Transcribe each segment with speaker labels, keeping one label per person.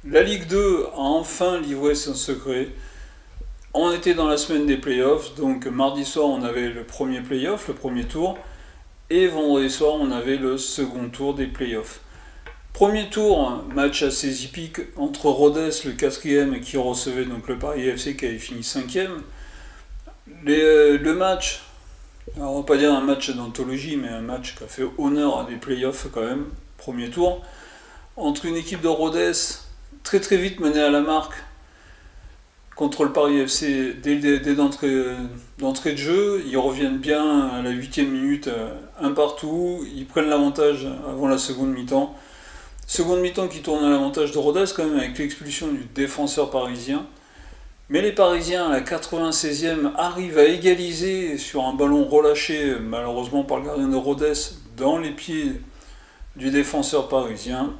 Speaker 1: La Ligue 2 a enfin livré son secret. On était dans la semaine des playoffs, donc mardi soir on avait le premier playoff, le premier tour, et vendredi soir on avait le second tour des playoffs. Premier tour, match assez hippique entre Rodez, le quatrième, qui recevait donc le Paris FC qui avait fini cinquième. Le match, alors on va pas dire un match d'anthologie, mais un match qui a fait honneur à des playoffs quand même, premier tour, entre une équipe de Rodez très très vite menée à la marque contre le Paris FC dès d'entrée de jeu. Ils reviennent bien à la 8e minute, un partout. Ils prennent l'avantage avant la seconde mi-temps. Seconde mi-temps qui tourne à l'avantage de Rodez quand même avec l'expulsion du défenseur parisien. Mais les Parisiens à la 96e arrivent à égaliser sur un ballon relâché malheureusement par le gardien de Rodez dans les pieds du défenseur parisien.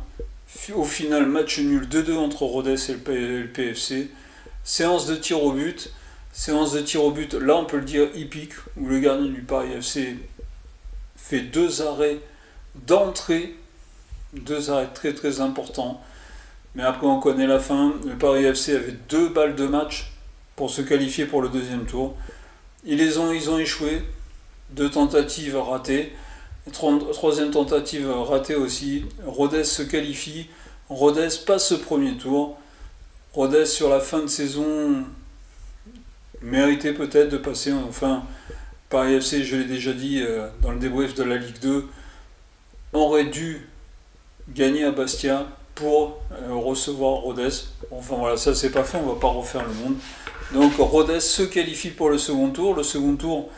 Speaker 1: Au final, match nul 2-2 entre Rodez et le PFC. Séance de tir au but. Séance de tir au but, là on peut le dire hippique, où le gardien du Paris FC fait deux arrêts d'entrée. Deux arrêts très très importants. Mais après on connaît la fin. Le Paris FC avait deux balles de match pour se qualifier pour le deuxième tour. Ils ont échoué. Deux tentatives ratées. Troisième tentative ratée aussi. Rodez se qualifie. Rodez passe ce premier tour. Rodez sur la fin de saison méritait peut-être de passer. Enfin, Paris FC, je l'ai déjà dit dans le débrief de la Ligue 2, aurait dû gagner à Bastia pour recevoir Rodez. Enfin voilà, ça c'est pas fait, on va pas refaire le monde. Donc Rodez se qualifie pour le second tour. Le second tour,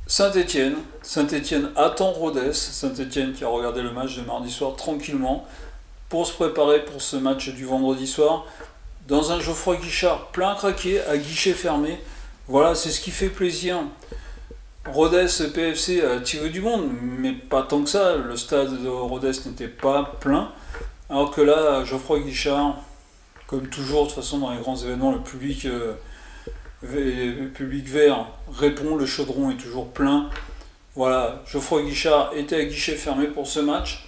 Speaker 1: Saint-Étienne. Saint-Étienne attend Rodez. Saint-Étienne qui a regardé le match de mardi soir tranquillement pour se préparer pour ce match du vendredi soir. Dans un Geoffroy Guichard plein craqué, à guichet fermé. Voilà, c'est ce qui fait plaisir. Rodez PFC a tiré du monde, mais pas tant que ça. Le stade de Rodez n'était pas plein. Alors que là, Geoffroy Guichard, comme toujours, de toute façon, dans les grands événements, le public vert répond, le chaudron est toujours plein. Voilà, Geoffroy Guichard était à guichet fermé pour ce match.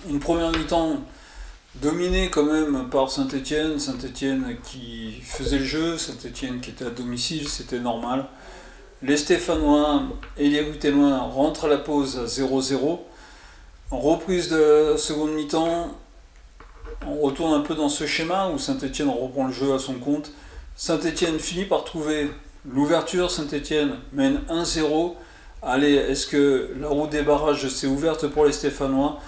Speaker 1: Une première mi-temps dominée quand même par Saint-Étienne. Saint-Étienne qui faisait le jeu, Saint-Étienne qui était à domicile, c'était normal. Les Stéphanois et les Ruténois rentrent à la pause à 0-0. En reprise de seconde mi-temps, on retourne un peu dans ce schéma où Saint-Étienne reprend le jeu à son compte. Saint-Étienne finit par trouver l'ouverture. Saint-Étienne mène 1-0. Allez, est-ce que la route des barrages s'est ouverte pour les Stéphanois?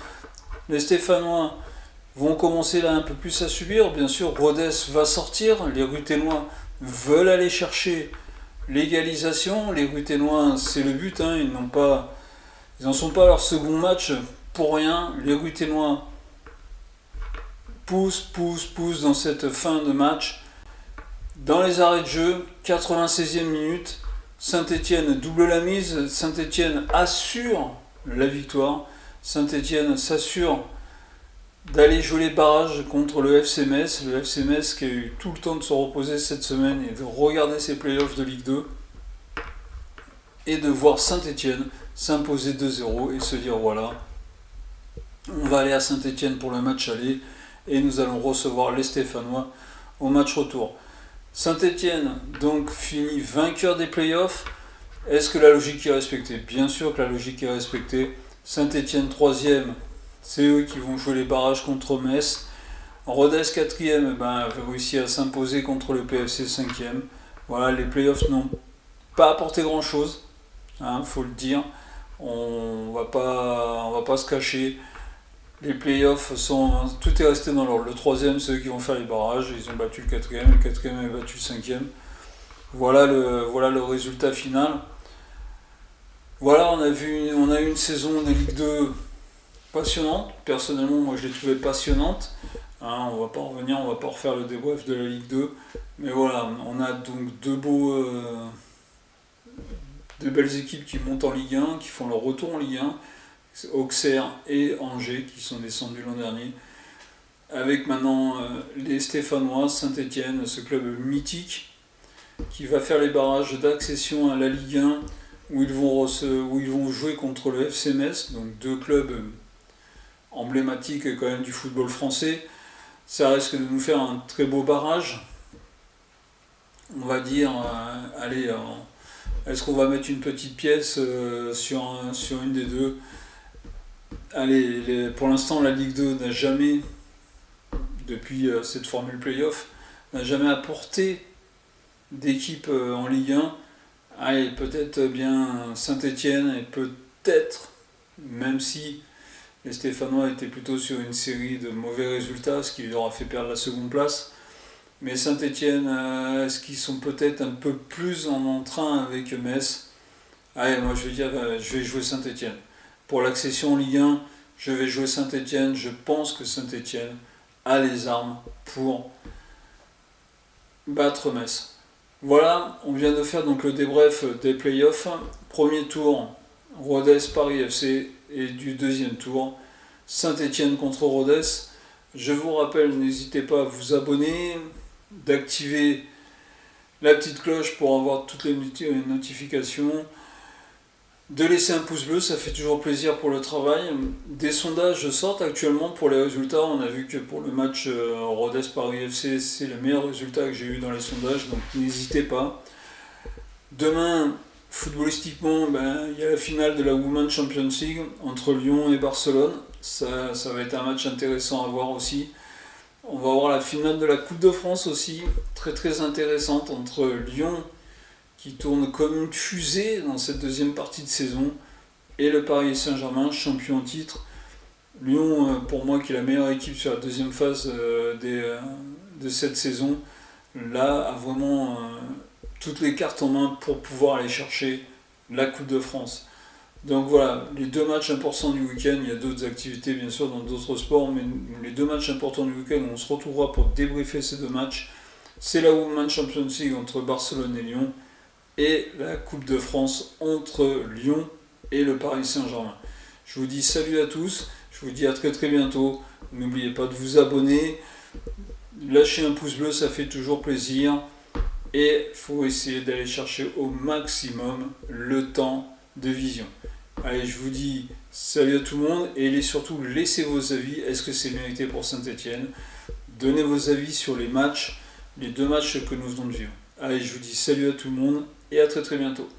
Speaker 1: Les Stéphanois vont commencer là un peu plus à subir. Bien sûr, Rodez va sortir. Les Ruténois veulent aller chercher l'égalisation. Les Ruténois, c'est le but. Ils n'en sont pas à leur second match pour rien. Les Ruténois poussent dans cette fin de match. Dans les arrêts de jeu, 96e minute, Saint-Étienne double la mise. Saint-Étienne assure la victoire. Saint-Étienne s'assure d'aller jouer les barrages contre le FC Metz. Le FC Metz qui a eu tout le temps de se reposer cette semaine et de regarder ses playoffs de Ligue 2 et de voir Saint-Étienne s'imposer 2-0 et se dire voilà, on va aller à Saint-Étienne pour le match aller et nous allons recevoir les Stéphanois au match retour. Saint-Étienne donc finit vainqueur des playoffs. Est-ce que la logique est respectée? Bien sûr que la logique est respectée. Saint-Étienne 3e, c'est eux qui vont jouer les barrages contre Metz. Rodez 4e a réussi à s'imposer contre le PFC 5e. Voilà, les playoffs n'ont pas apporté grand chose, faut le dire. On va pas se cacher. Les playoffs tout est resté dans l'ordre. Le 3e, c'est eux qui vont faire les barrages. Ils ont battu le 4e, le 4e a battu le 5e. Voilà le résultat final. Voilà, on a eu une saison de Ligue 2 passionnante. Personnellement, moi je l'ai trouvée passionnante. On va pas revenir, on va pas refaire le débrief de la Ligue 2. Mais voilà, on a donc de belles équipes qui montent en Ligue 1, qui font leur retour en Ligue 1. Auxerre et Angers qui sont descendus l'an dernier. Avec maintenant les Stéphanois, Saint-Étienne, ce club mythique qui va faire les barrages d'accession à la Ligue 1 où ils vont jouer contre le FC Metz, donc deux clubs emblématiques quand même du football français. Ça risque de nous faire un très beau barrage. On va dire, allez, est-ce qu'on va mettre une petite pièce sur une des deux? Allez, pour l'instant, la Ligue 2 n'a jamais, depuis cette formule playoff, n'a jamais apporté d'équipe en Ligue 1. Allez, peut-être bien Saint-Étienne et peut-être, même si les Stéphanois étaient plutôt sur une série de mauvais résultats, ce qui leur a fait perdre la seconde place. Mais Saint-Étienne, est-ce qu'ils sont peut-être un peu plus en entrain avec Metz? Allez, moi je vais dire, je vais jouer Saint-Étienne. Pour l'accession en Ligue 1, je vais jouer Saint-Étienne. Je pense que Saint-Étienne a les armes pour battre Metz. Voilà, on vient de faire donc le débrief des playoffs. Premier tour, Rodez-Paris FC, et du deuxième tour, Saint-Étienne contre Rodez. Je vous rappelle, n'hésitez pas à vous abonner, d'activer la petite cloche pour avoir toutes les notifications, de laisser un pouce bleu, ça fait toujours plaisir pour le travail. Des sondages sortent actuellement pour les résultats. On a vu que pour le match Rodez-Paris FC, c'est le meilleur résultat que j'ai eu dans les sondages, donc n'hésitez pas. Demain, footballistiquement, il y a la finale de la Women's Champions League entre Lyon et Barcelone. Ça va être un match intéressant à voir aussi. On va voir la finale de la Coupe de France aussi, très très intéressante, entre Lyon, qui tourne comme une fusée dans cette deuxième partie de saison, et le Paris Saint-Germain, champion en titre. Lyon, pour moi, qui est la meilleure équipe sur la deuxième phase de cette saison, là, a vraiment toutes les cartes en main pour pouvoir aller chercher la Coupe de France. Donc voilà, les deux matchs importants du week-end. Il y a d'autres activités bien sûr dans d'autres sports, mais les deux matchs importants du week-end, on se retrouvera pour débriefer ces deux matchs. C'est la Women's Champions League entre Barcelone et Lyon, et la Coupe de France entre Lyon et le Paris Saint-Germain. Je vous dis salut à tous, je vous dis à très très bientôt. N'oubliez pas de vous abonner, lâcher un pouce bleu, ça fait toujours plaisir, et il faut essayer d'aller chercher au maximum le temps de vision. Allez, je vous dis salut à tout le monde, et surtout laissez vos avis. Est-ce que c'est mérité pour Saint-Étienne? Donnez vos avis sur les matchs, les deux matchs que nous venons de vivre. Allez, je vous dis salut à tout le monde et à très très bientôt.